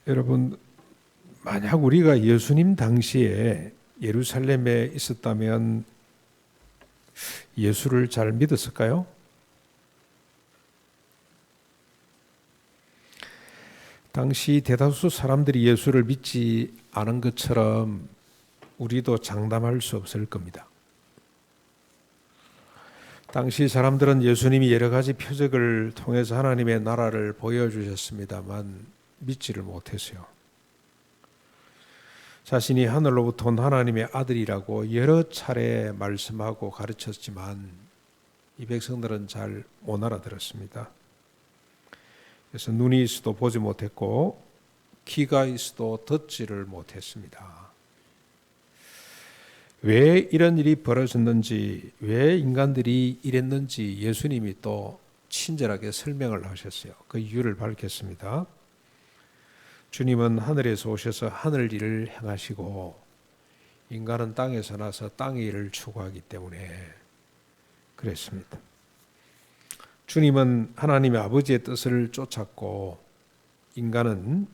여러분, 만약 우리가 예수님 당시에 예루살렘에 있었다면 예수를 잘 믿었을까요? 당시 대다수 사람들이 예수를 믿지 않은 것처럼 우리도 장담할 수 없을 겁니다. 당시 사람들은 예수님이 여러 가지 표적을 통해서 하나님의 나라를 보여주셨습니다만 믿지를 못했어요. 자신이 하늘로부터 온 하나님의 아들이라고 여러 차례 말씀하고 가르쳤지만 이 백성들은 잘 못 알아들었습니다. 그래서 눈이 있어도 보지 못했고 귀가 있어도 듣지를 못했습니다. 왜 이런 일이 벌어졌는지, 왜 인간들이 이랬는지 예수님이 또 친절하게 설명을 하셨어요. 그 이유를 밝혔습니다. 주님은 하늘에서 오셔서 하늘 일을 행하시고 인간은 땅에서 나서 땅의 일을 추구하기 때문에 그랬습니다. 주님은 하나님의 아버지의 뜻을 쫓았고 인간은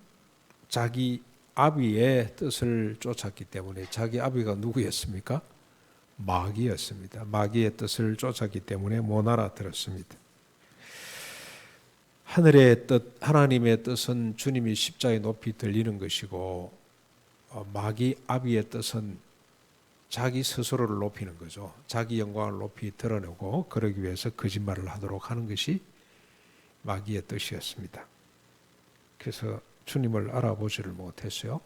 자기 아비의 뜻을 쫓았기 때문에, 자기 아비가 누구였습니까? 마귀였습니다. 마귀의 뜻을 쫓았기 때문에 못 알아들었습니다. 하늘의 뜻, 하나님의 뜻은 주님이 십자가에 높이 들리는 것이고 마귀 아비의 뜻은 자기 스스로를 높이는 거죠. 자기 영광을 높이 드러내고 그러기 위해서 거짓말을 하도록 하는 것이 마귀의 뜻이었습니다. 그래서 주님을 알아보지를 못했어요.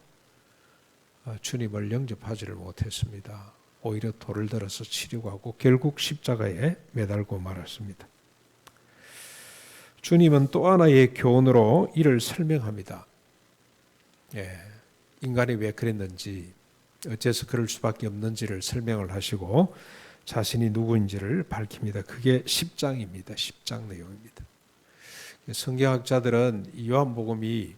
주님을 영접하지를 못했습니다. 오히려 돌을 들어서 치려고 하고 결국 십자가에 매달고 말았습니다. 주님은 또 하나의 교훈으로 이를 설명합니다. 인간이 왜 그랬는지, 어째서 그럴 수밖에 없는지를 설명을 하시고 자신이 누구인지를 밝힙니다. 그게 10장입니다. 10장 내용입니다. 성경학자들은 이 요한복음이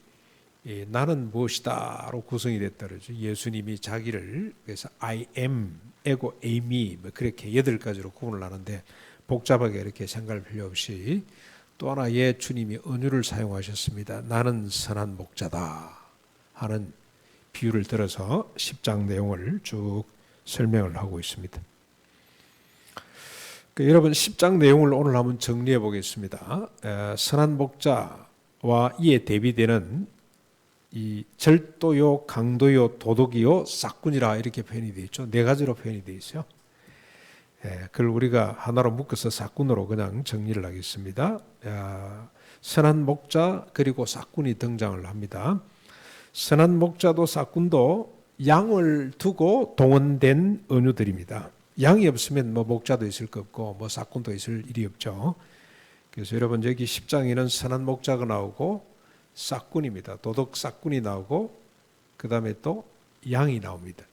나는 무엇이다로 구성이 됐다 그러죠. 예수님이 자기를 그래서 I am, 에고, 에이미 그렇게 8가지로 구분을 하는데 복잡하게 이렇게 생각할 필요 없이 또 하나의 주님이 은유를 사용하셨습니다. 나는 선한 목자다 하는 비유를 들어서 10장 내용을 쭉 설명을 하고 있습니다. 여러분 10장 내용을 오늘 한번 정리해 보겠습니다. 선한 목자와 이에 대비되는 이 절도요, 강도요, 도덕이요, 싹군이라 이렇게 표현이 되어 있죠. 4가지로 표현이 되어 있어요. 그걸 우리가 하나로 묶어서 싹군으로 그냥 정리를 하겠습니다. 선한 목자 그리고 싹군이 등장을 합니다. 선한 목자도 싹군도 양을 두고 동원된 은유들입니다. 양이 없으면 뭐 목자도 있을 거 없고 뭐 싹군도 있을 일이 없죠. 그래서 여러분 여기 10장에는 선한 목자가 나오고 싹군입니다. 도덕 싹군이 나오고 그 다음에 또 양이 나옵니다.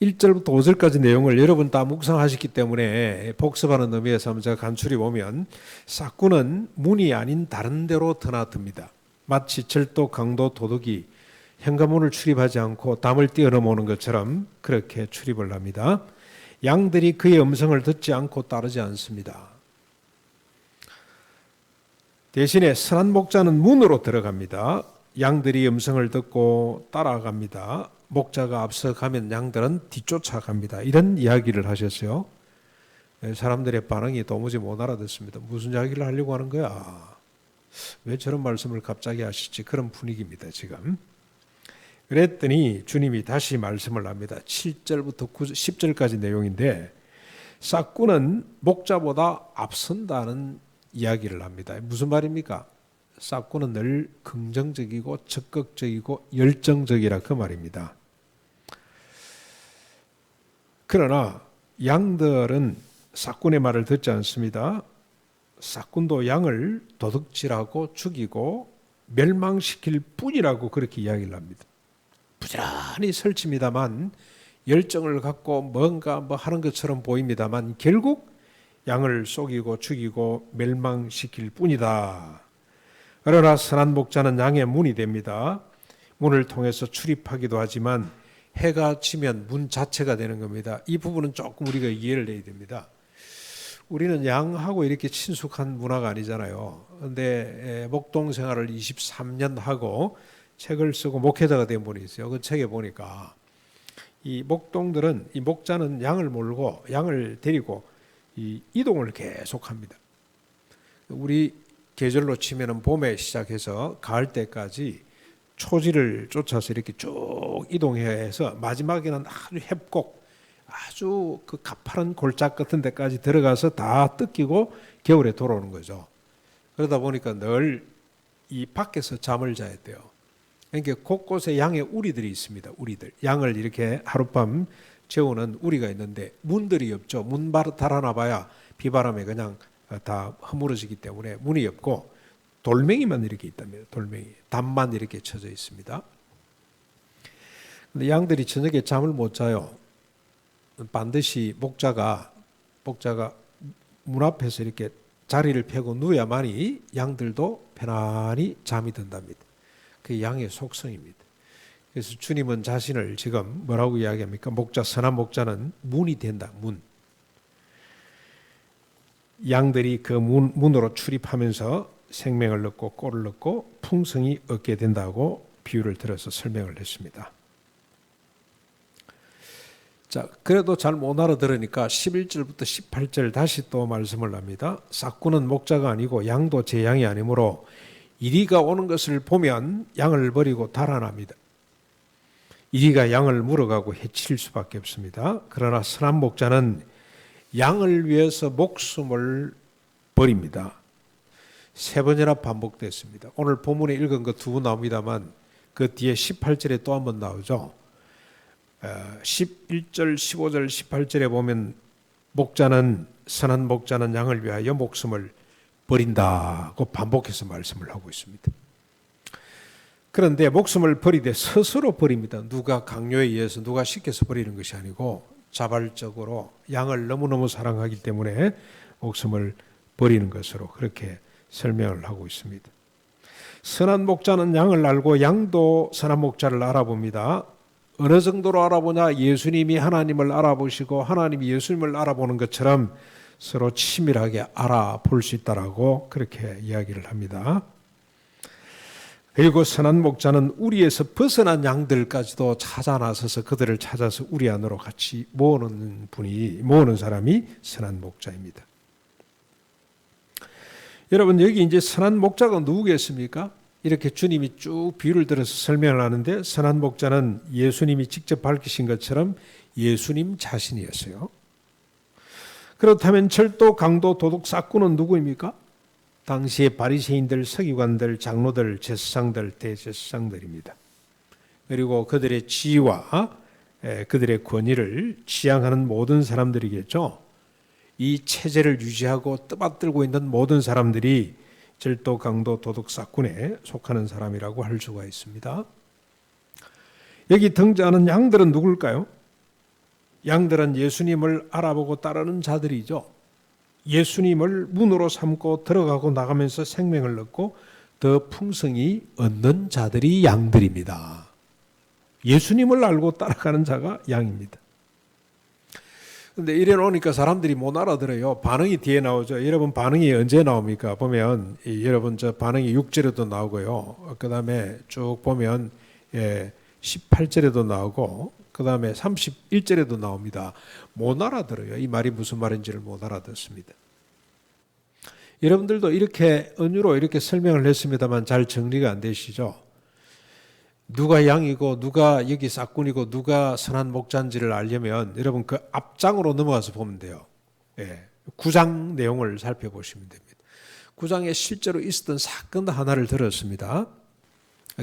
1절부터 5절까지 내용을 여러분 다 묵상하셨기 때문에 복습하는 의미에서 한번 제가 간추려 보면 싹군은 문이 아닌 다른 데로 드나듭니다. 마치 절도, 강도, 도둑이 현관문을 출입하지 않고 담을 뛰어넘어오는 것처럼 그렇게 출입을 합니다. 양들이 그의 음성을 듣지 않고 따르지 않습니다. 대신에 선한 목자는 문으로 들어갑니다. 양들이 음성을 듣고 따라갑니다. 목자가 앞서가면 양들은 뒤쫓아갑니다. 이런 이야기를 하셨어요. 사람들의 반응이 도무지 못 알아듣습니다. 무슨 이야기를 하려고 하는 거야? 왜 저런 말씀을 갑자기 하시지? 그런 분위기입니다, 지금. 그랬더니 주님이 다시 말씀을 합니다. 7절부터 10절까지 내용인데 싹군은 목자보다 앞선다는 이야기를 합니다. 무슨 말입니까? 싹군은 늘 긍정적이고 적극적이고 열정적이라 그 말입니다. 그러나 양들은 싹군의 말을 듣지 않습니다. 싹군도 양을 도둑질하고 죽이고 멸망시킬 뿐이라고 그렇게 이야기를 합니다. 부지런히 설칩니다만 열정을 갖고 뭔가 하는 것처럼 보입니다만 결국 양을 속이고 죽이고 멸망시킬 뿐이다. 그러나 선한 목자는 양의 문이 됩니다. 문을 통해서 출입하기도 하지만 해가 지면 문 자체가 되는 겁니다. 이 부분은 조금 우리가 이해를 해야 됩니다. 우리는 양하고 이렇게 친숙한 문화가 아니잖아요. 근데 목동 생활을 23년 하고 책을 쓰고 목회자가 된 분이 있어요. 그 책에 보니까 이 목동들은, 이 목자는 양을 몰고 양을 데리고 이 이동을 계속합니다. 우리 계절로 치면은 봄에 시작해서 가을 때까지 초지를 쫓아서 이렇게 쭉 이동해서 마지막에는 아주 협곡, 아주 그 가파른 골짜 같은 데까지 들어가서 다 뜯기고 겨울에 돌아오는 거죠. 그러다 보니까 늘 이 밖에서 잠을 자야 돼요. 그러니까 곳곳에 양의 우리들이 있습니다. 우리들. 양을 이렇게 하룻밤 재우는 우리가 있는데 문들이 없죠. 문 달아놔 봐야 비바람에 그냥 다 허물어지기 때문에 문이 없고 돌멩이만 이렇게 있답니다. 돌멩이. 담만 이렇게 쳐져 있습니다. 근데 양들이 저녁에 잠을 못 자요. 반드시 목자가 문 앞에서 이렇게 자리를 펴고 누워야만이 양들도 편안히 잠이 든답니다. 그게 양의 속성입니다. 그래서 주님은 자신을 지금 뭐라고 이야기합니까? 목자, 선한 목자는 문이 된다. 문. 양들이 그 문으로 출입하면서 생명을 얻고 꼴을 얻고 풍성이 얻게 된다고 비유를 들어서 설명을 했습니다. 자, 그래도 잘 못 알아들으니까 11절부터 18절 다시 또 말씀을 합니다. 싹구는 목자가 아니고 양도 제 양이 아니므로 이리가 오는 것을 보면 양을 버리고 달아납니다. 이리가 양을 물어가고 해칠 수밖에 없습니다. 그러나 선한 목자는 양을 위해서 목숨을 버립니다. 세 번이나 반복됐습니다. 오늘 본문에 읽은 거 두 번 나옵니다만 그 뒤에 18절에 또 한 번 나오죠. 11절, 15절, 18절에 보면 선한 목자는 양을 위하여 목숨을 버린다고 반복해서 말씀을 하고 있습니다. 그런데 목숨을 버리되 스스로 버립니다. 누가 강요에 의해서 누가 시켜서 버리는 것이 아니고 자발적으로 양을 너무너무 사랑하기 때문에 목숨을 버리는 것으로 그렇게 설명을 하고 있습니다. 선한 목자는 양을 알고 양도 선한 목자를 알아봅니다. 어느 정도로 알아보냐? 예수님이 하나님을 알아보시고 하나님이 예수님을 알아보는 것처럼 서로 치밀하게 알아볼 수 있다라고 그렇게 이야기를 합니다. 그리고 선한 목자는 우리에서 벗어난 양들까지도 찾아 나서서 그들을 찾아서 우리 안으로 같이 모으는 사람이 선한 목자입니다. 여러분, 여기 이제 선한 목자가 누구겠습니까? 이렇게 주님이 쭉 비유를 들어서 설명을 하는데 선한 목자는 예수님이 직접 밝히신 것처럼 예수님 자신이었어요. 그렇다면 철도, 강도, 도둑, 싹구는 누구입니까? 당시의 바리새인들, 서기관들, 장로들, 제사장들, 대제사장들입니다. 그리고 그들의 지위와 그들의 권위를 지향하는 모든 사람들이겠죠. 이 체제를 유지하고 떠받들고 있는 모든 사람들이 절도, 강도, 도둑, 싹군에 속하는 사람이라고 할 수가 있습니다. 여기 등장하는 양들은 누굴까요? 양들은 예수님을 알아보고 따르는 자들이죠. 예수님을 문으로 삼고 들어가고 나가면서 생명을 얻고 더 풍성히 얻는 자들이 양들입니다. 예수님을 알고 따라가는 자가 양입니다. 근데 이래 놓으니까 사람들이 못 알아들어요. 반응이 뒤에 나오죠. 여러분, 반응이 언제 나옵니까? 보면 여러분 저 반응이 6절에도 나오고요. 그 다음에 쭉 보면 18절에도 나오고 그 다음에 31절에도 나옵니다. 못 알아들어요. 이 말이 무슨 말인지를 못 알아듣습니다. 여러분들도 이렇게 은유로 이렇게 설명을 했습니다만 잘 정리가 안 되시죠? 누가 양이고 누가 여기 싹군이고 누가 선한 목자인지를 알려면 여러분 그 앞장으로 넘어가서 보면 돼요. 9장 내용을 살펴보시면 됩니다. 9장에 실제로 있었던 사건 하나를 들었습니다.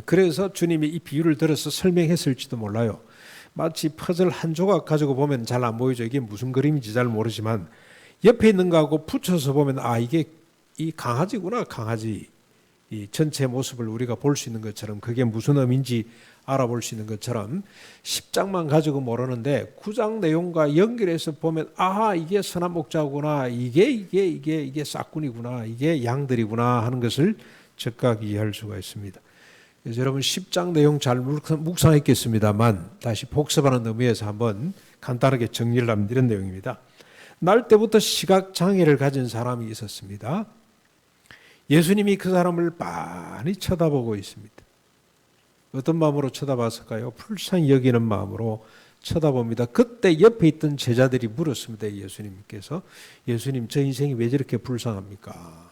그래서 주님이 이 비유를 들어서 설명했을지도 몰라요. 마치 퍼즐 한 조각 가지고 보면 잘 안 보이죠. 이게 무슨 그림인지 잘 모르지만 옆에 있는 거하고 붙여서 보면 이게 이 강아지구나, 강아지. 이 전체 모습을 우리가 볼 수 있는 것처럼 그게 무슨 의미인지 알아볼 수 있는 것처럼 10장만 가지고 모르는데 9장 내용과 연결해서 보면 이게 선한 목자구나, 이게 싹군이구나, 이게 양들이구나 하는 것을 즉각 이해할 수가 있습니다. 그래서 여러분 10장 내용 잘 묵상했겠습니다만 다시 복습하는 의미에서 한번 간단하게 정리를 하면 이런 내용입니다. 날 때부터 시각장애를 가진 사람이 있었습니다. 예수님이 그 사람을 많이 쳐다보고 있습니다. 어떤 마음으로 쳐다봤을까요? 불쌍히 여기는 마음으로 쳐다봅니다. 그때 옆에 있던 제자들이 물었습니다. 예수님께서, 예수님, 저 인생이 왜 저렇게 불쌍합니까?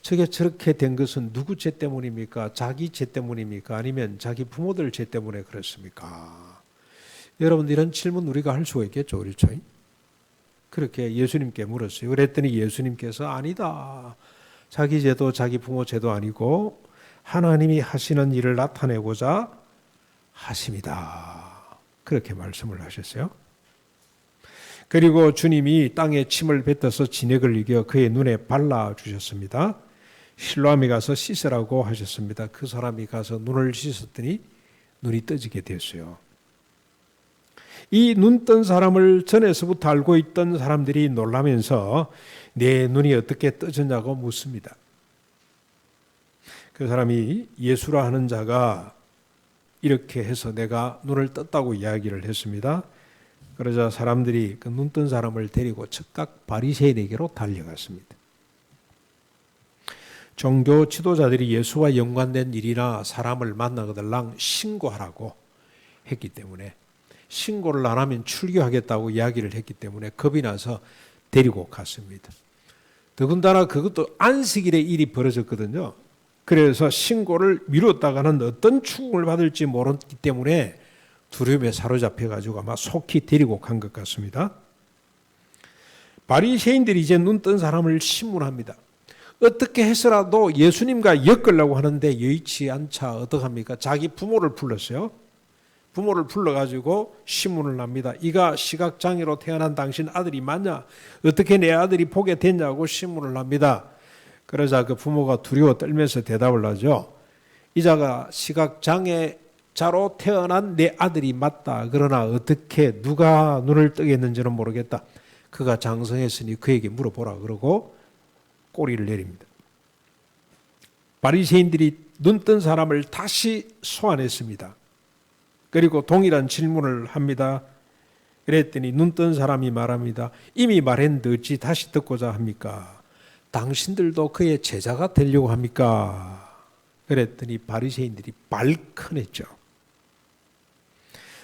저게 저렇게 된 것은 누구 죄 때문입니까? 자기 죄 때문입니까? 아니면 자기 부모들 죄 때문에 그렇습니까? 여러분, 이런 질문 우리가 할 수가 있겠죠, 그렇죠? 그렇게 예수님께 물었어요. 그랬더니 예수님께서 아니다. 자기 죄도 자기 부모 죄도 아니고 하나님이 하시는 일을 나타내고자 하심이다. 그렇게 말씀을 하셨어요. 그리고 주님이 땅에 침을 뱉어서 진액을 이겨 그의 눈에 발라주셨습니다. 실로암에 가서 씻으라고 하셨습니다. 그 사람이 가서 눈을 씻었더니 눈이 떠지게 됐어요. 이 눈 뜬 사람을 전에서부터 알고 있던 사람들이 놀라면서 내 눈이 어떻게 떠졌냐고 묻습니다. 그 사람이 예수라 하는 자가 이렇게 해서 내가 눈을 떴다고 이야기를 했습니다. 그러자 사람들이 그 눈 뜬 사람을 데리고 즉각 바리새인에게로 달려갔습니다. 종교 지도자들이 예수와 연관된 일이나 사람을 만나거들랑 신고하라고 했기 때문에, 신고를 안 하면 출교하겠다고 이야기를 했기 때문에 겁이 나서 데리고 갔습니다. 더군다나 그것도 안식일에 일이 벌어졌거든요. 그래서 신고를 미뤘다가는 어떤 추궁을 받을지 모르기 때문에 두려움에 사로잡혀가지고 아마 속히 데리고 간 것 같습니다. 바리새인들이 이제 눈 뜬 사람을 신문합니다. 어떻게 해서라도 예수님과 엮으려고 하는데 여의치 않자 어떡합니까? 자기 부모를 불렀어요. 부모를 불러가지고 신문을 납니다. 이가 시각장애로 태어난 당신 아들이 맞냐? 어떻게 내 아들이 보게 됐냐고 신문을 납니다. 그러자 그 부모가 두려워 떨면서 대답을 하죠. 이 자가 시각장애자로 태어난 내 아들이 맞다. 그러나 어떻게 누가 눈을 뜨게 했는지는 모르겠다. 그가 장성했으니 그에게 물어보라. 그러고 꼬리를 내립니다. 바리새인들이 눈 뜬 사람을 다시 소환했습니다. 그리고 동일한 질문을 합니다. 그랬더니 눈 뜬 사람이 말합니다. 이미 말했는데 어찌 다시 듣고자 합니까? 당신들도 그의 제자가 되려고 합니까? 그랬더니 바리새인들이 발끈했죠.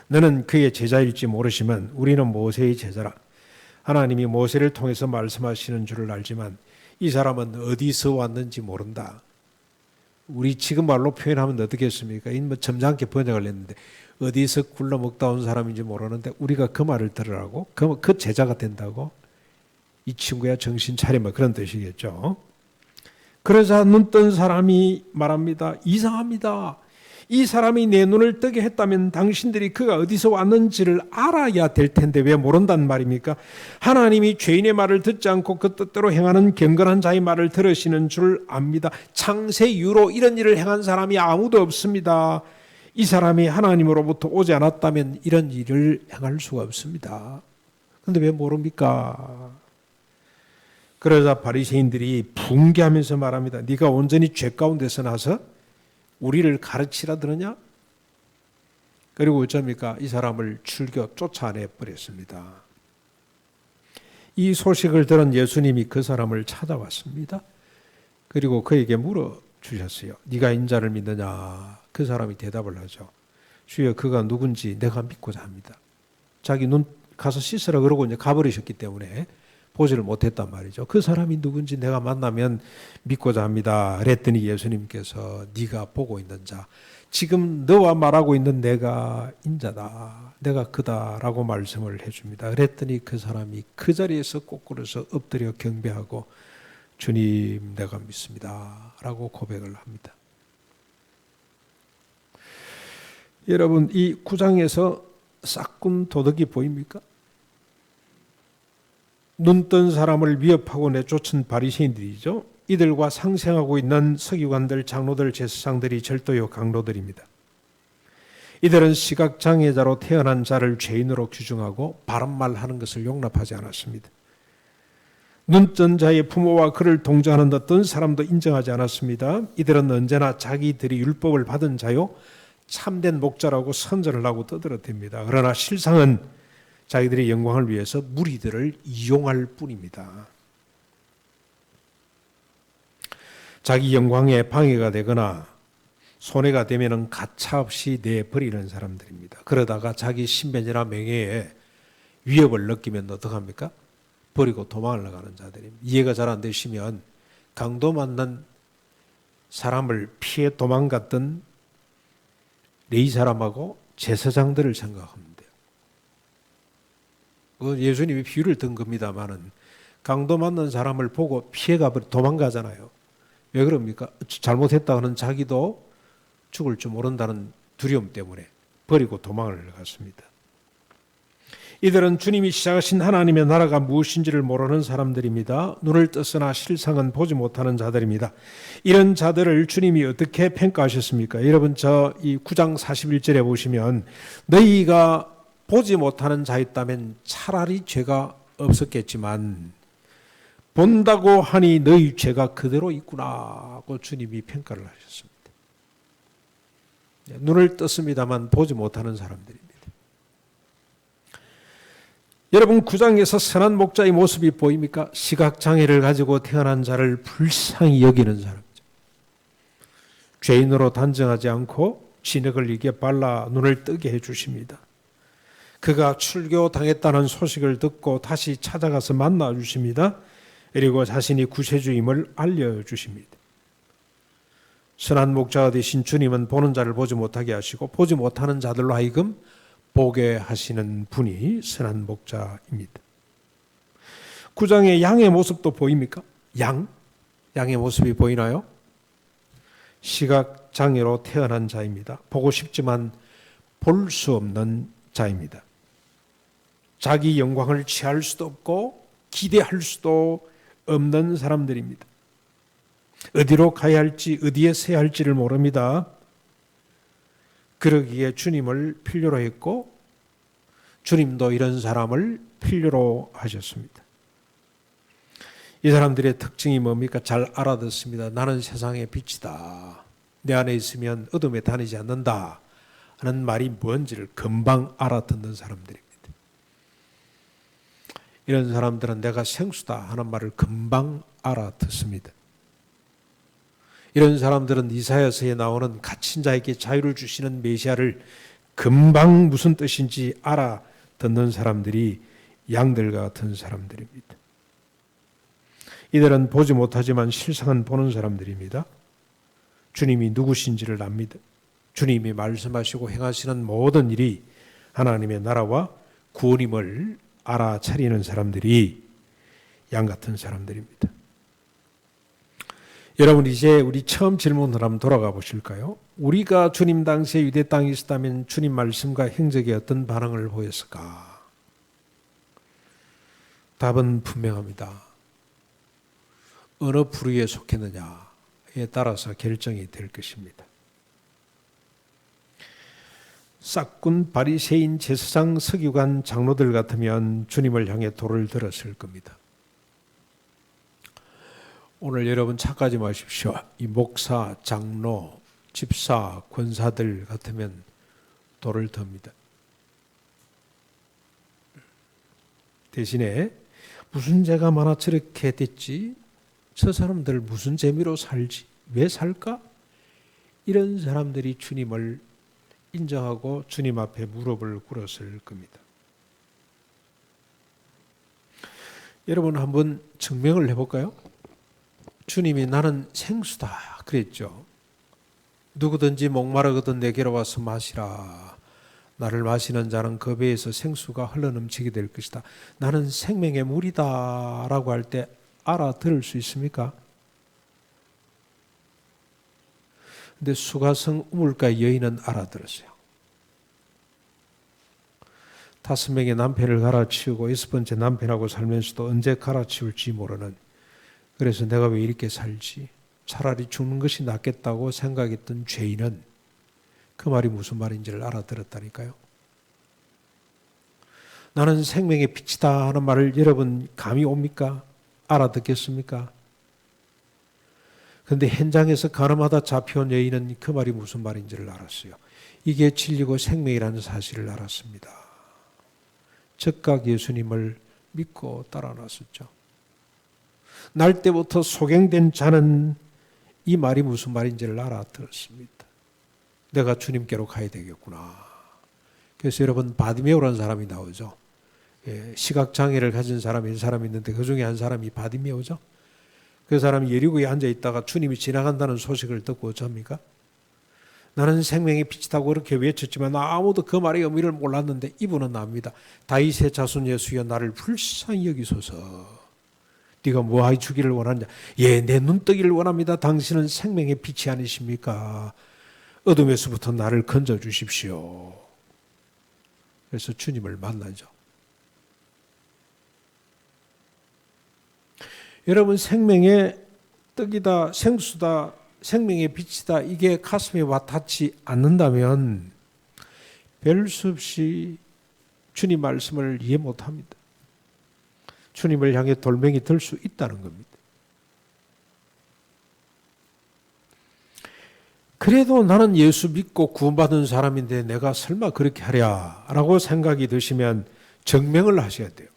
너는 그의 제자일지 모르시면 우리는 모세의 제자라. 하나님이 모세를 통해서 말씀하시는 줄을 알지만 이 사람은 어디서 왔는지 모른다. 우리 지금 말로 표현하면 어떻겠습니까? 뭐 점잖게 번역을 했는데 어디서 굴러먹다 온 사람인지 모르는데 우리가 그 말을 들으라고? 그 제자가 된다고? 이 친구야 정신 차려봐, 그런 뜻이겠죠. 그러자 눈 뜬 사람이 말합니다. 이상합니다. 이 사람이 내 눈을 뜨게 했다면 당신들이 그가 어디서 왔는지를 알아야 될 텐데 왜 모른단 말입니까? 하나님이 죄인의 말을 듣지 않고 그 뜻대로 행하는 경건한 자의 말을 들으시는 줄 압니다. 창세 이후로 이런 일을 행한 사람이 아무도 없습니다. 이 사람이 하나님으로부터 오지 않았다면 이런 일을 행할 수가 없습니다. 그런데 왜 모릅니까? 그러자 바리새인들이 붕괴하면서 말합니다. 네가 온전히 죄 가운데서 나서 우리를 가르치라 들으냐? 그리고 어쩝니까? 이 사람을 출교 쫓아내 버렸습니다. 이 소식을 들은 예수님이 그 사람을 찾아왔습니다. 그리고 그에게 물어주셨어요. 네가 인자를 믿느냐? 그 사람이 대답을 하죠. 주여, 그가 누군지 내가 믿고자 합니다. 자기 눈 가서 씻으라 그러고 이제 가버리셨기 때문에 보지를 못했단 말이죠. 그 사람이 누군지 내가 만나면 믿고자 합니다. 그랬더니 예수님께서 네가 보고 있는 자, 지금 너와 말하고 있는 내가 인자다. 내가 그다라고 말씀을 해줍니다. 그랬더니 그 사람이 그 자리에서 꼬꾸라서 엎드려 경배하고 주님, 내가 믿습니다. 라고 고백을 합니다. 여러분, 이 9장에서 싹군 도덕이 보입니까? 눈 뜬 사람을 위협하고 내쫓은 바리새인들이죠. 이들과 상생하고 있는 서기관들, 장로들, 제사장들이 절도요 강도들입니다. 이들은 시각장애자로 태어난 자를 죄인으로 규정하고 바른 말 하는 것을 용납하지 않았습니다. 눈 뜬 자의 부모와 그를 동정하는 어떤 사람도 인정하지 않았습니다. 이들은 언제나 자기들이 율법을 받은 자요 참된 목자라고 선전을 하고 떠들어댑니다. 그러나 실상은 자기들의 영광을 위해서 무리들을 이용할 뿐입니다. 자기 영광에 방해가 되거나 손해가 되면은 가차없이 내버리는 사람들입니다. 그러다가 자기 신변이나 명예에 위협을 느끼면 어떡합니까? 버리고 도망을 나가는 자들입니다. 이해가 잘 안 되시면 강도 만난 사람을 피해 도망갔던 네 사람하고 제사장들을 생각하면 돼요. 예수님이 비유를 든 겁니다만은 강도 만난 사람을 보고 피해가 도망가잖아요. 왜 그럽니까? 잘못했다 하는 자기도 죽을 줄 모른다는 두려움 때문에 버리고 도망을 갔습니다. 이들은 주님이 시작하신 하나님의 나라가 무엇인지를 모르는 사람들입니다. 눈을 떴으나 실상은 보지 못하는 자들입니다. 이런 자들을 주님이 어떻게 평가하셨습니까? 여러분 이 9장 41절에 보시면 너희가 보지 못하는 자였다면 차라리 죄가 없었겠지만 본다고 하니 너희 죄가 그대로 있구나 하고 주님이 평가를 하셨습니다. 눈을 떴습니다만 보지 못하는 사람들입니다. 여러분 9장에서 선한 목자의 모습이 보입니까? 시각장애를 가지고 태어난 자를 불쌍히 여기는 사람이죠. 죄인으로 단정하지 않고 진흙을 이겨 발라 눈을 뜨게 해주십니다. 그가 출교당했다는 소식을 듣고 다시 찾아가서 만나주십니다. 그리고 자신이 구세주임을 알려주십니다. 선한 목자가 되신 주님은 보는 자를 보지 못하게 하시고 보지 못하는 자들로 하여금 보게 하시는 분이 선한 목자입니다. 9장의 양의 모습도 보입니까? 양의 모습이 보이나요? 시각장애로 태어난 자입니다. 보고 싶지만 볼 수 없는 자입니다. 자기 영광을 취할 수도 없고 기대할 수도 없는 사람들입니다. 어디로 가야 할지 어디에 서야 할지를 모릅니다. 그러기에 주님을 필요로 했고 주님도 이런 사람을 필요로 하셨습니다. 이 사람들의 특징이 뭡니까? 잘 알아듣습니다. 나는 세상의 빛이다. 내 안에 있으면 어둠에 다니지 않는다 하는 말이 뭔지를 금방 알아듣는 사람들입니다. 이런 사람들은 내가 생수다 하는 말을 금방 알아듣습니다. 이런 사람들은 이사야서에 나오는 갇힌 자에게 자유를 주시는 메시아를 금방 무슨 뜻인지 알아듣는 사람들이 양들 같은 사람들입니다. 이들은 보지 못하지만 실상은 보는 사람들입니다. 주님이 누구신지를 압니다. 주님이 말씀하시고 행하시는 모든 일이 하나님의 나라와 구원임을 알아차리는 사람들이 양 같은 사람들입니다. 여러분 이제 우리 처음 질문을 한번 돌아가 보실까요? 우리가 주님 당시에 유대 땅에 있었다면 주님 말씀과 행적에 어떤 반응을 보였을까? 답은 분명합니다. 어느 부류에 속했느냐에 따라서 결정이 될 것입니다. 싹군 바리새인 제사장 서기관 장로들 같으면 주님을 향해 돌을 들었을 겁니다. 오늘 여러분 착각하지 마십시오. 이 목사, 장로, 집사, 권사들 같으면 돌을 듭니다. 대신에 무슨 죄가 많아 저렇게 됐지? 저 사람들 무슨 재미로 살지? 왜 살까? 이런 사람들이 주님을 인정하고 주님 앞에 무릎을 꿇었을 겁니다. 여러분 한번 증명을 해볼까요? 주님이 나는 생수다 그랬죠. 누구든지 목마르거든 내게로 와서 마시라. 나를 마시는 자는 그 배에서 생수가 흘러넘치게 될 것이다. 나는 생명의 물이다 라고 할 때 알아들을 수 있습니까? 근데 수가성 우물가 여인은 알아들었어요. 5명의 남편을 갈아치우고 6번째 남편하고 살면서도 언제 갈아치울지 모르는, 그래서 내가 왜 이렇게 살지? 차라리 죽는 것이 낫겠다고 생각했던 죄인은 그 말이 무슨 말인지를 알아들었다니까요. 나는 생명의 빛이다 하는 말을 여러분 감이 옵니까? 알아듣겠습니까? 그런데 현장에서 가늠하다 잡혀온 여인은 그 말이 무슨 말인지를 알았어요. 이게 진리고 생명이라는 사실을 알았습니다. 즉각 예수님을 믿고 따라 나섰죠. 날 때부터 소경된 자는 이 말이 무슨 말인지를 알아들었습니다. 내가 주님께로 가야 되겠구나. 그래서 여러분 바디메오라는 사람이 나오죠. 시각장애를 가진 사람이 있는데 그 중에 한 사람이 바디메오죠. 그 사람이 여리고에 앉아 있다가 주님이 지나간다는 소식을 듣고 어쩝니까? 나는 생명의 빛이라고 그렇게 외쳤지만 아무도 그 말의 의미를 몰랐는데 이분은 압니다. 다윗의 자손 예수여 나를 불쌍히 여기소서. 네가 뭐하여 주기를 원하느냐? 예, 내 눈뜨기를 원합니다. 당신은 생명의 빛이 아니십니까? 어둠에서부터 나를 건져 주십시오. 그래서 주님을 만나죠. 여러분 생명의 떡이다, 생수다, 생명의 빛이다 이게 가슴에 와닿지 않는다면 별 수 없이 주님 말씀을 이해 못합니다. 주님을 향해 돌멩이 들 수 있다는 겁니다. 그래도 나는 예수 믿고 구원받은 사람인데 내가 설마 그렇게 하랴라고 생각이 드시면 정명을 하셔야 돼요.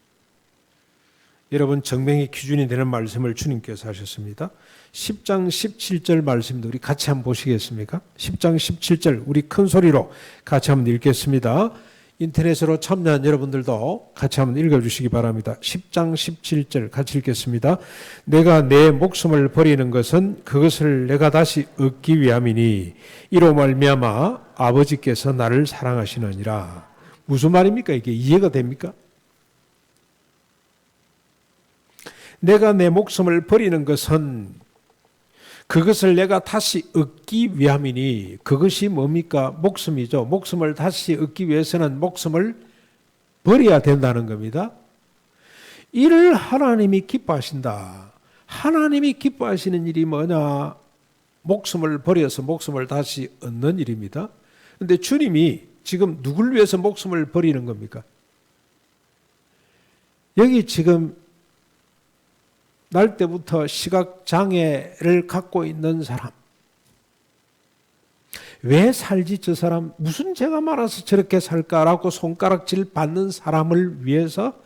여러분 정명의 기준이 되는 말씀을 주님께서 하셨습니다. 10장 17절 말씀도 우리 같이 한번 보시겠습니까? 10장 17절 우리 큰 소리로 같이 한번 읽겠습니다. 인터넷으로 참여한 여러분들도 같이 한번 읽어주시기 바랍니다. 10장 17절 같이 읽겠습니다. 내가 내 목숨을 버리는 것은 그것을 내가 다시 얻기 위함이니 이로 말미암아 아버지께서 나를 사랑하시느니라. 무슨 말입니까? 이게 이해가 됩니까? 내가 내 목숨을 버리는 것은 그것을 내가 다시 얻기 위함이니 그것이 뭡니까? 목숨이죠. 목숨을 다시 얻기 위해서는 목숨을 버려야 된다는 겁니다. 이를 하나님이 기뻐하신다. 하나님이 기뻐하시는 일이 뭐냐? 목숨을 버려서 목숨을 다시 얻는 일입니다. 그런데 주님이 지금 누굴 위해서 목숨을 버리는 겁니까? 여기 지금 날 때부터 시각장애를 갖고 있는 사람. 왜 살지 저 사람? 무슨 죄가 많아서 저렇게 살까라고 손가락질 받는 사람을 위해서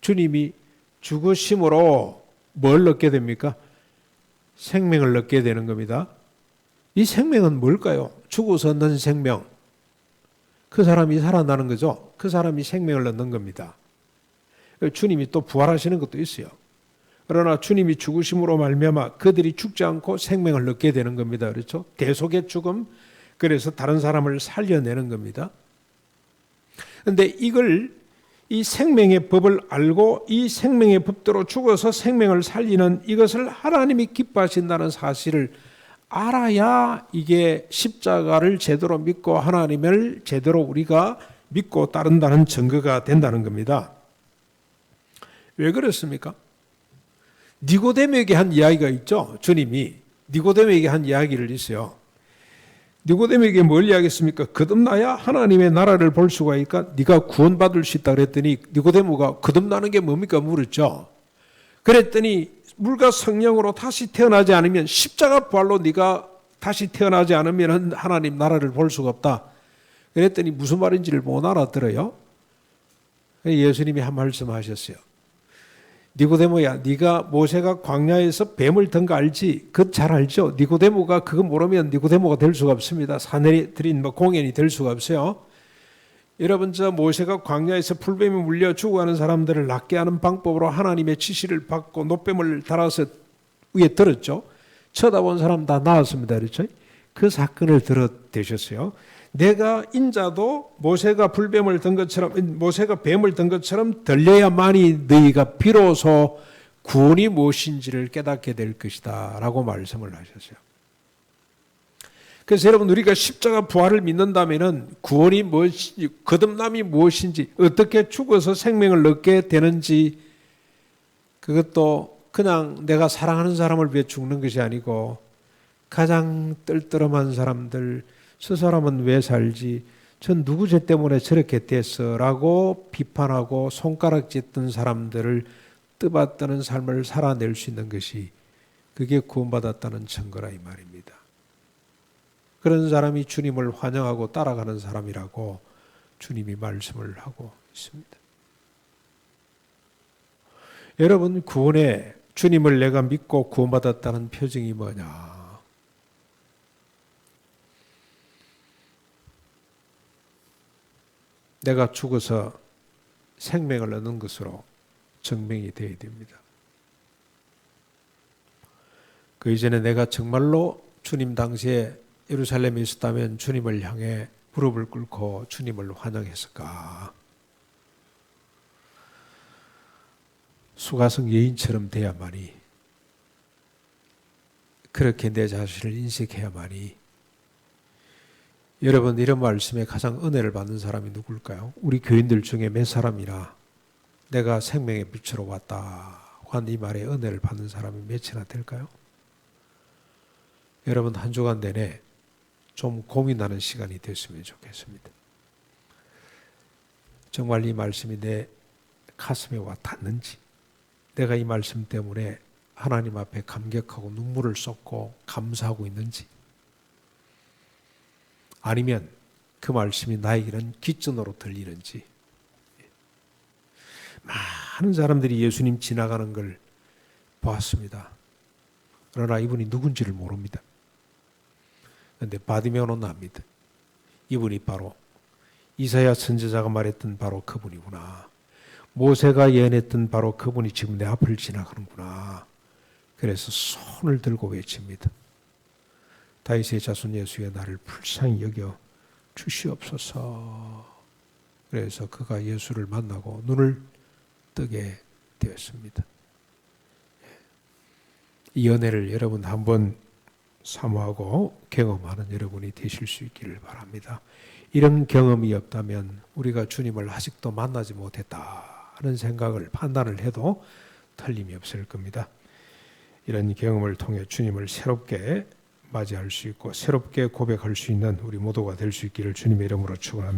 주님이 죽으심으로 뭘 얻게 됩니까? 생명을 얻게 되는 겁니다. 이 생명은 뭘까요? 죽어서 얻는 생명. 그 사람이 살아나는 거죠. 그 사람이 생명을 얻는 겁니다. 주님이 또 부활하시는 것도 있어요. 그러나 주님이 죽으심으로 말미암아 그들이 죽지 않고 생명을 얻게 되는 겁니다. 그렇죠? 대속의 죽음, 그래서 다른 사람을 살려내는 겁니다. 그런데 이 생명의 법을 알고 이 생명의 법대로 죽어서 생명을 살리는 이것을 하나님이 기뻐하신다는 사실을 알아야 이게 십자가를 제대로 믿고 하나님을 제대로 우리가 믿고 따른다는 증거가 된다는 겁니다. 왜 그렇습니까? 니고데모에게 한 이야기가 있죠. 주님이 니고데모에게 한 이야기를 있어요. 니고데모에게 뭘 이야기했습니까? 거듭나야 하나님의 나라를 볼 수가 있까? 네가 구원받을 수 있다 그랬더니 니고데모가 거듭나는 게 뭡니까? 물었죠. 그랬더니 물과 성령으로 다시 태어나지 않으면 십자가 부활로 네가 다시 태어나지 않으면 하나님 나라를 볼 수가 없다. 그랬더니 무슨 말인지를 못 알아들어요. 예수님이 한 말씀 하셨어요. 니고데모야, 네가 모세가 광야에서 뱀을 든 거 알지? 그거 잘 알죠? 니고데모가 그거 모르면 니고데모가 될 수가 없습니다. 사내들인 공연이 될 수가 없어요. 여러분, 저 모세가 광야에서 풀뱀에 물려 죽어가는 사람들을 낫게 하는 방법으로 하나님의 지시를 받고 노뱀을 달아서 위에 들었죠. 쳐다본 사람 다 나았습니다. 그렇죠? 그 사건을 들어대셨어요. 내가 인자도 모세가 불뱀을 든 것처럼 모세가 뱀을 든 것처럼 들려야만이 너희가 비로소 구원이 무엇인지를 깨닫게 될 것이다 라고 말씀을 하셨어요. 그래서 여러분 우리가 십자가 부활을 믿는다면은 구원이 무엇인지 거듭남이 무엇인지 어떻게 죽어서 생명을 얻게 되는지 그것도 그냥 내가 사랑하는 사람을 위해 죽는 것이 아니고 가장 뜰뜰한 사람들 저 사람은 왜 살지? 전 누구 죄 때문에 저렇게 됐어? 라고 비판하고 손가락 짚던 사람들을 뜨받드는 삶을 살아낼 수 있는 것이 그게 구원받았다는 증거라 이 말입니다. 그런 사람이 주님을 환영하고 따라가는 사람이라고 주님이 말씀을 하고 있습니다. 여러분 구원에 주님을 내가 믿고 구원받았다는 표징이 뭐냐? 내가 죽어서 생명을 얻는 것으로 증명이 되어야 됩니다. 그 이전에 내가 정말로 주님 당시에 예루살렘에 있었다면 주님을 향해 무릎을 꿇고 주님을 환영했을까? 수가성 여인처럼 돼야만이, 그렇게 내 자신을 인식해야만이. 여러분, 이런 말씀에 가장 은혜를 받는 사람이 누굴까요? 우리 교인들 중에 몇 사람이나 내가 생명의 빛으로 왔다 한 이 말에 은혜를 받는 사람이 몇이나 될까요? 여러분, 한 주간 내내 좀 고민하는 시간이 됐으면 좋겠습니다. 정말 이 말씀이 내 가슴에 와 닿는지, 내가 이 말씀 때문에 하나님 앞에 감격하고 눈물을 쏟고 감사하고 있는지, 아니면 그 말씀이 나에게는 기전으로 들리는지. 많은 사람들이 예수님 지나가는 걸 보았습니다. 그러나 이분이 누군지를 모릅니다. 그런데 바디메오는 압니다. 이분이 바로 이사야 선지자가 말했던 바로 그분이구나. 모세가 예언했던 바로 그분이 지금 내 앞을 지나가는구나. 그래서 손을 들고 외칩니다. 다윗의 자손 예수의 나를 불쌍히 여겨 주시옵소서. 그래서 그가 예수를 만나고 눈을 뜨게 되었습니다. 이 은혜를 여러분 한번 사모하고 경험하는 여러분이 되실 수 있기를 바랍니다. 이런 경험이 없다면 우리가 주님을 아직도 만나지 못했다는 생각을, 판단을 해도 틀림이 없을 겁니다. 이런 경험을 통해 주님을 새롭게 맞이할 수 있고 새롭게 고백할 수 있는 우리 모두가 될 수 있기를 주님의 이름으로 축원합니다.